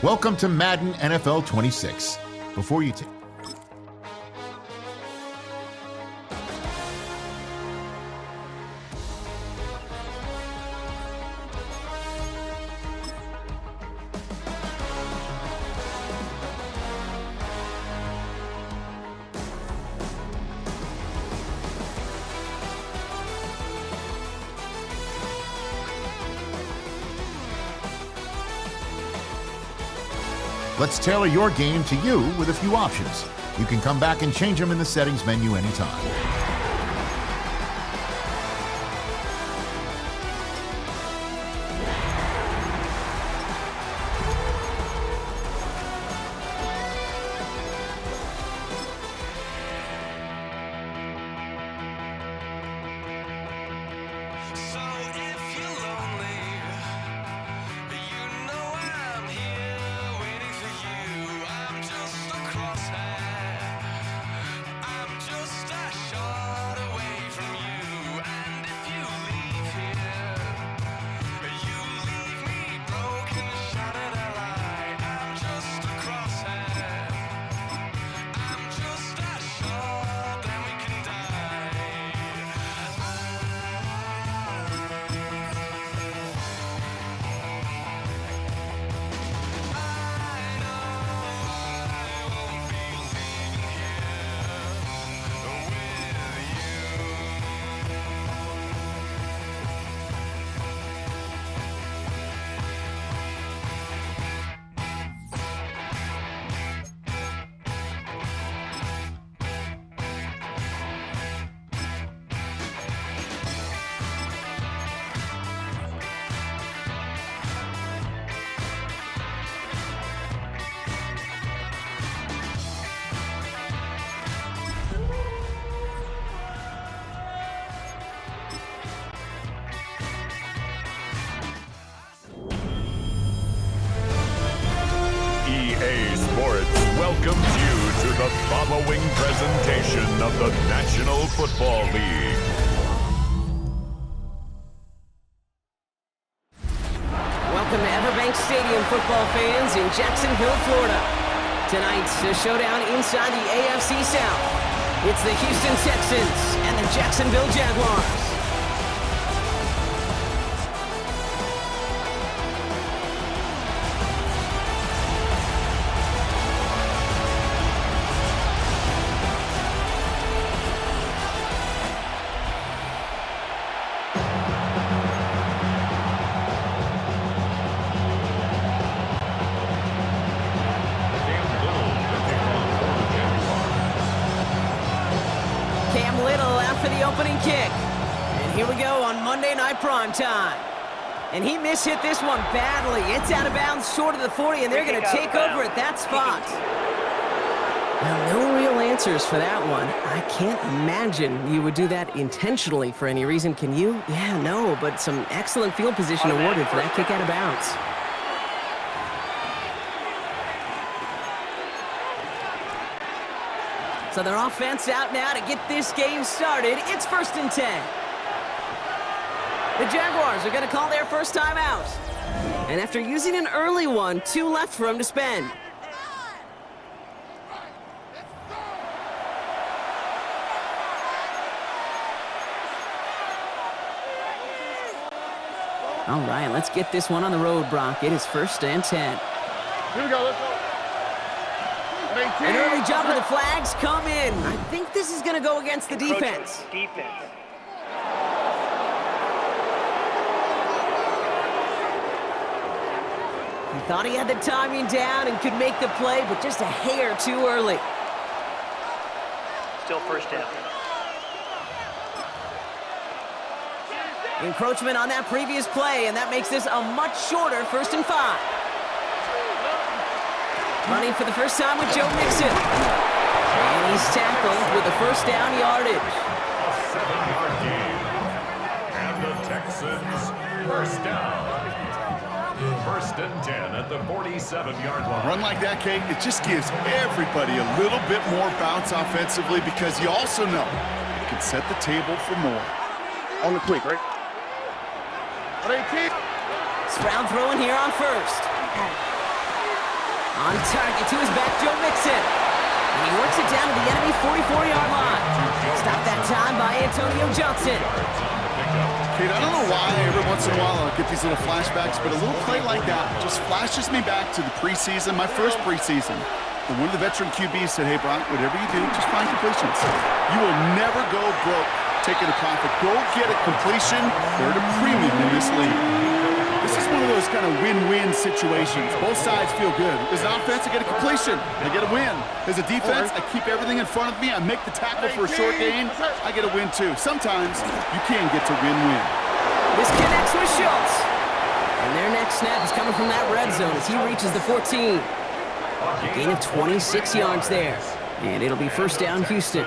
Welcome to Madden NFL 26. Before you take... Let's tailor your game to you with a few options. You can come back and change them in the settings menu anytime. Welcomes you to the following presentation of the National Football League. Welcome to Everbank Stadium, football fans in Jacksonville, Florida. Tonight's a showdown inside the AFC South. It's the Houston Texans and the Jacksonville Jaguars. For the opening kick. And here we go on Monday Night Prime Time. And he mishit this one badly. It's out of bounds short of the 40, and they're going to take over at that spot. Now, no real answers for that one. I can't imagine you would do that intentionally for any reason. Can you? Yeah, no, but some excellent field position awarded for that kick out of bounds. So their offense out now to get this game started. It's 1st and 10. The Jaguars are going to call their first timeout. And after using an early one, 2 left for them to spend. All right, let's get this one on the road, Brock. It is 1st and 10. Here we go, let's go. An early jump of the flags come in. I think this is going to go against the defense. He thought he had the timing down and could make the play, but just a hair too early. Still 1st down. Encroachment on that previous play, and that makes this a much shorter 1st and 5. Running for the first time with Joe Mixon. And he's tackled with the 1st down yardage. A 7-yard gain. And the Texans, 1st down. 1st and 10 at the 47-yard line. Run like that, Kate, it just gives everybody a little bit more bounce offensively because you also know it can set the table for more. On the quick, right? Stroud throwing here on 1st. On target to his back, Joe Mixon. And he works it down to the enemy 44-yard line. Stopped that time by Antonio Johnson. Kate, I don't know why every once in a while I'll get these little flashbacks, but a little play like that just flashes me back to the preseason, my first preseason. And one of the veteran QBs said, hey, Brock, whatever you do, just find completions. You will never go broke taking a profit. Go get a completion. They're at a premium in this league. This is one of those kind of win-win situations. Both sides feel good. As an offense, I get a completion. I get a win. As a defense, I keep everything in front of me. I make the tackle for a short gain. I get a win, too. Sometimes you can get to win-win. This connects with Schultz. And their next snap is coming from that red zone as he reaches the 14. A gain of 26 yards there. And it'll be first down, Houston.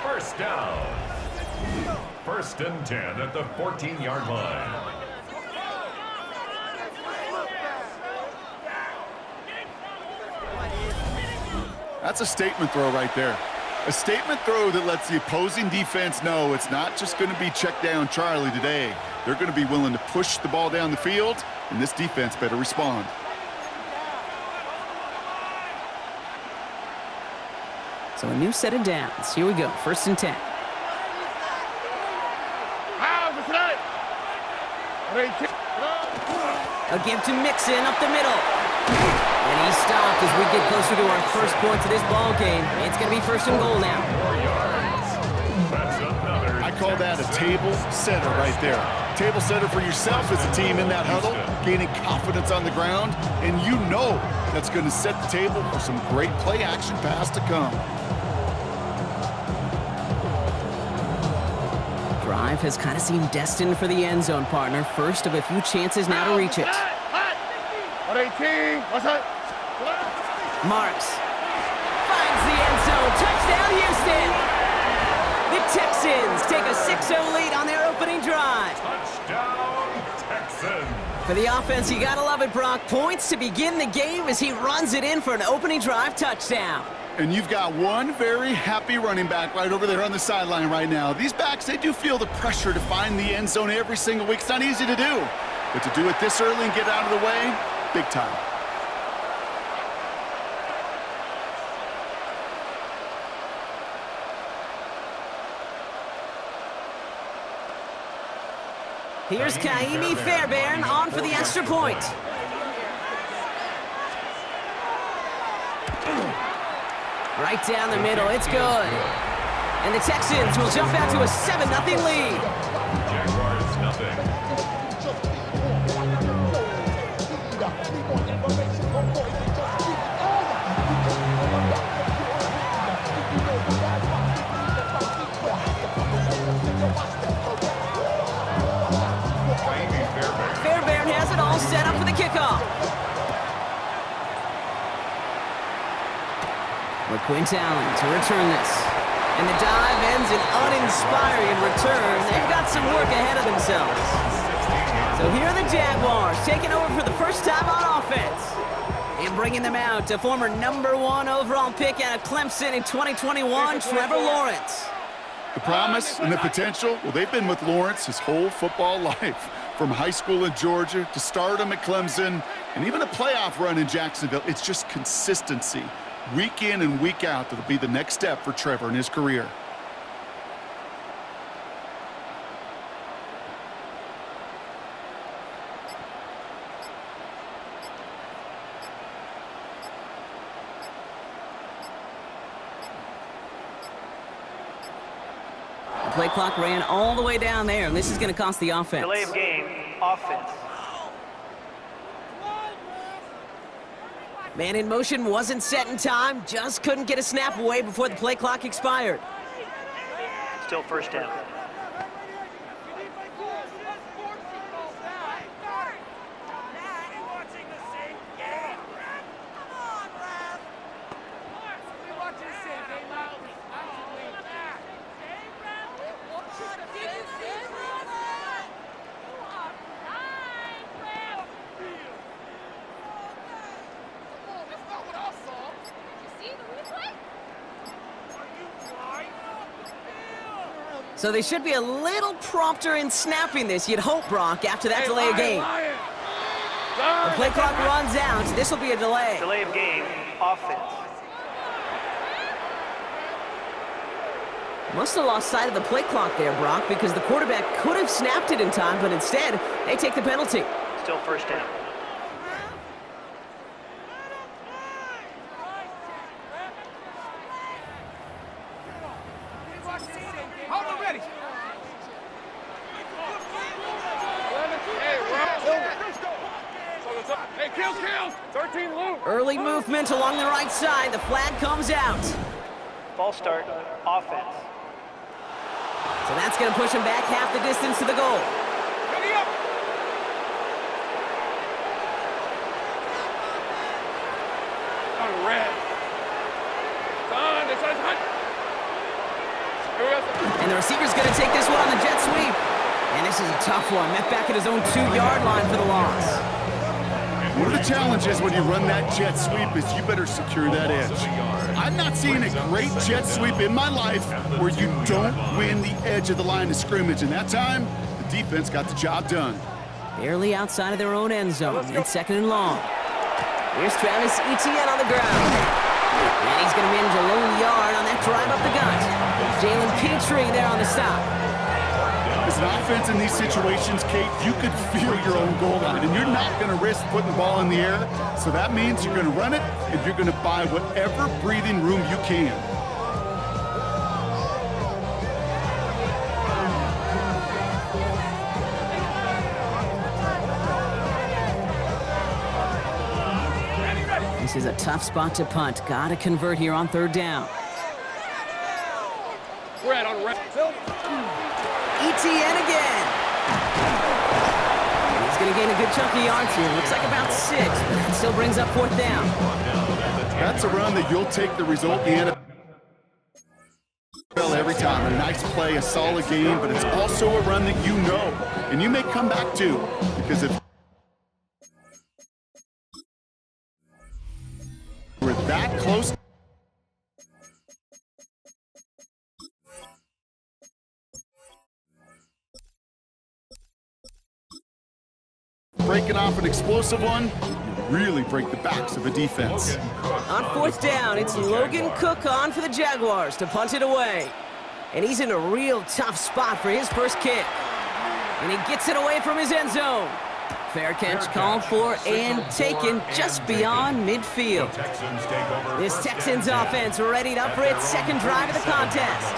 First down. First and 10 at the 14-yard line. That's a statement throw right there. A statement throw that lets the opposing defense know it's not just going to be check down Charlie today. They're going to be willing to push the ball down the field, and this defense better respond. So a new set of downs. Here we go, first and 10. A give to Mixon up the middle. And he's stopped as we get closer to our first point to this ball game. It's going to be first and goal now. I call that a table setter right there. Table setter for yourself as a team in that huddle, gaining confidence on the ground, and you know that's going to set the table for some great play action pass to come. Drive has kind of seemed destined for the end zone, partner. First of a few chances now to reach it. Marks finds the end zone. Touchdown, Houston! The Texans take a 6-0 lead on their opening drive. Touchdown, Texans. For the offense, you gotta love it, Brock. Points to begin the game as he runs it in for an opening drive touchdown. And you've got one very happy running back right over there on the sideline right now. These backs, they do feel the pressure to find the end zone every single week. It's not easy to do. But to do it this early and get out of the way, big time. Here's Kaimi Fairbairn on for the extra point. Right down the middle, it's good. And the Texans will jump out to a 7-0 lead. Jaguars, nothing. Fairbairn has it all set up for the kickoff. LaQuint Allen to return this. And the dive ends an uninspiring return. They've got some work ahead of themselves. So here are the Jaguars taking over for the first time on offense. And bringing them out to former #1 overall pick out of Clemson in 2021, Trevor Lawrence. The promise and the potential, well, they've been with Lawrence his whole football life. From high school in Georgia to stardom at Clemson and even a playoff run in Jacksonville. It's just consistency. Week in and week out, that'll be the next step for Trevor in his career. The play clock ran all the way down there, and this is going to cost the offense. Delay of game, offense. Man in motion wasn't set in time, just couldn't get a snap away before the play clock expired. Still first down. So they should be a little prompter in snapping this, you'd hope, Brock, after that delay of game. The play clock runs out. This will be a delay. Delay of game, offense. Must have lost sight of the play clock there, Brock, because the quarterback could have snapped it in time, but instead, they take the penalty. Still first down. Early movement along the right side. The flag comes out. Ball start, offense. So that's going to push him back half the distance to the goal. And the receiver's going to take this one on the jet sweep. And this is a tough one. Met back at his own 2-yard line for the loss. One of the challenges when you run that jet sweep is you better secure that edge. I've not seen a great jet sweep in my life where you don't win the edge of the line of scrimmage. And that time, the defense got the job done. Barely outside of their own end zone. It's 2nd and long. Here's Travis Etienne on the ground. And he's going to manage a lone yard on that drive up the gut. Jalen Petrie there on the stop. As an offense in these situations, Kate, you could feel your own goal line, and you're not going to risk putting the ball in the air. So that means you're going to run it, and you're going to buy whatever breathing room you can. This is a tough spot to punt. Got to convert here on 3rd down. Etienne again. He's going to gain a good chunk of yards here. Looks like about 6, but that still brings up 4th down. That's a run that you'll take the result in the NFL every time. A nice play, a solid game, but it's also a run that you know, and you may come back to, because if we're that close, breaking off an explosive one, you really break the backs of a defense. On 4th down, it's Logan Cook on for the Jaguars to punt it away. And he's in a real tough spot for his first kick. And he gets it away from his end zone. Fair catch called for and taken just beyond midfield. This Texans offense readied up for its 2nd drive of the contest.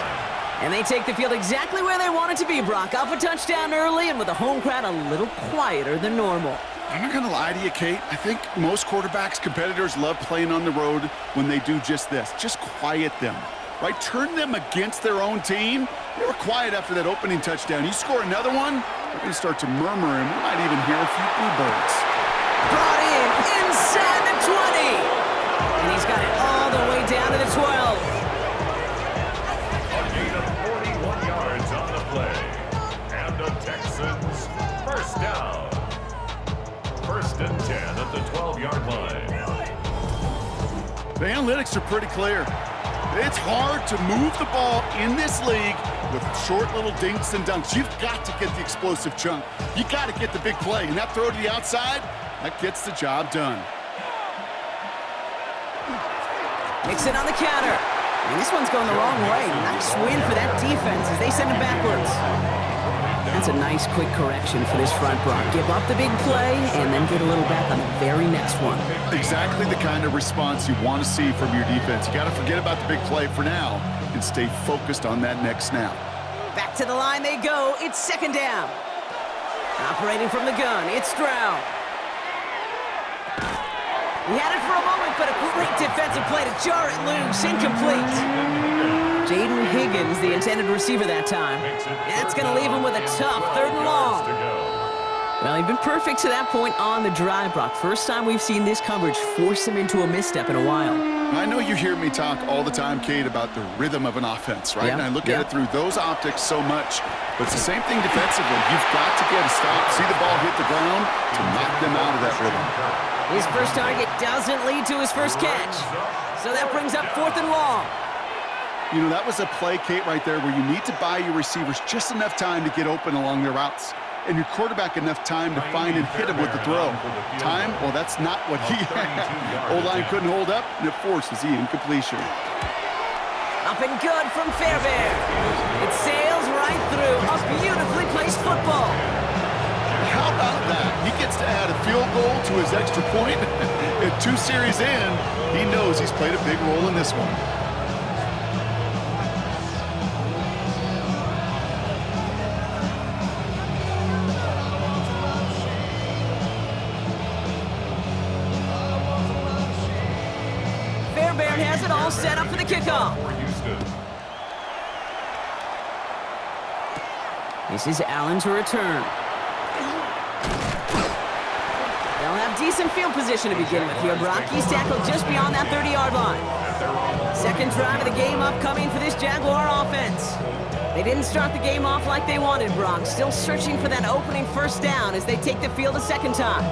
And they take the field exactly where they want it to be, Brock. Up a touchdown early and with a home crowd a little quieter than normal. I'm not going to lie to you, Kate. I think most quarterbacks, competitors love playing on the road when they do just this. Just quiet them, right? Turn them against their own team. They were quiet after that opening touchdown. You score another one, they're going to start to murmur, and we might even hear a few bluebirds. Brought in inside the 20. And he's got it all the way down to the 12. A gain of 41 yards on the play. And the Texans first down. 1st and 10 at the 12-yard line. The analytics are pretty clear. It's hard to move the ball in this league with short little dinks and dunks. You've got to get the explosive chunk. You got to get the big play. And that throw to the outside, that gets the job done. Mixon on the counter. And this one's going the wrong way. Nice win for that defense as they send it backwards. That's a nice quick correction for this front, Brock. Give up the big play and then get a little back on the very next one. Exactly the kind of response you want to see from your defense. You got to forget about the big play for now and stay focused on that next snap. Back to the line they go. It's 2nd down. Operating from the gun, it's Stroud. He had it for a moment, but a great defensive play to jar it loose. Incomplete. Jaden Higgins, the intended receiver that time. That's going to leave him with a tough 3rd and long. Well, he'd been perfect to that point on the drive, Brock. First time we've seen this coverage force him into a misstep in a while. I know you hear me talk all the time, Kate, about the rhythm of an offense, right? Yeah, and I look at it through those optics so much. But it's the same thing defensively. You've got to get a stop, see the ball hit the ground to knock them out of that rhythm. His first target doesn't lead to his first catch. So that brings up 4th and long. You know, that was a play, Kate, right there where you need to buy your receivers just enough time to get open along their routes. and your quarterback enough time to find and hit him with the throw. Time? Well, that's not what he had. O-line couldn't hold up, and it forces the incompletion. Up and good from Fairbairn. It sails right through a beautifully placed football. How about that? He gets to add a field goal to his extra point. And 2 series in, he knows he's played a big role in this one. Fairbairn has it all set up for the kickoff. This is Allen to return. They'll have decent field position to begin with here, Brock. He's tackled just beyond that 30-yard line. Second drive of the game upcoming for this Jaguar offense. They didn't start the game off like they wanted, Brock. Still searching for that opening first down as they take the field a second time.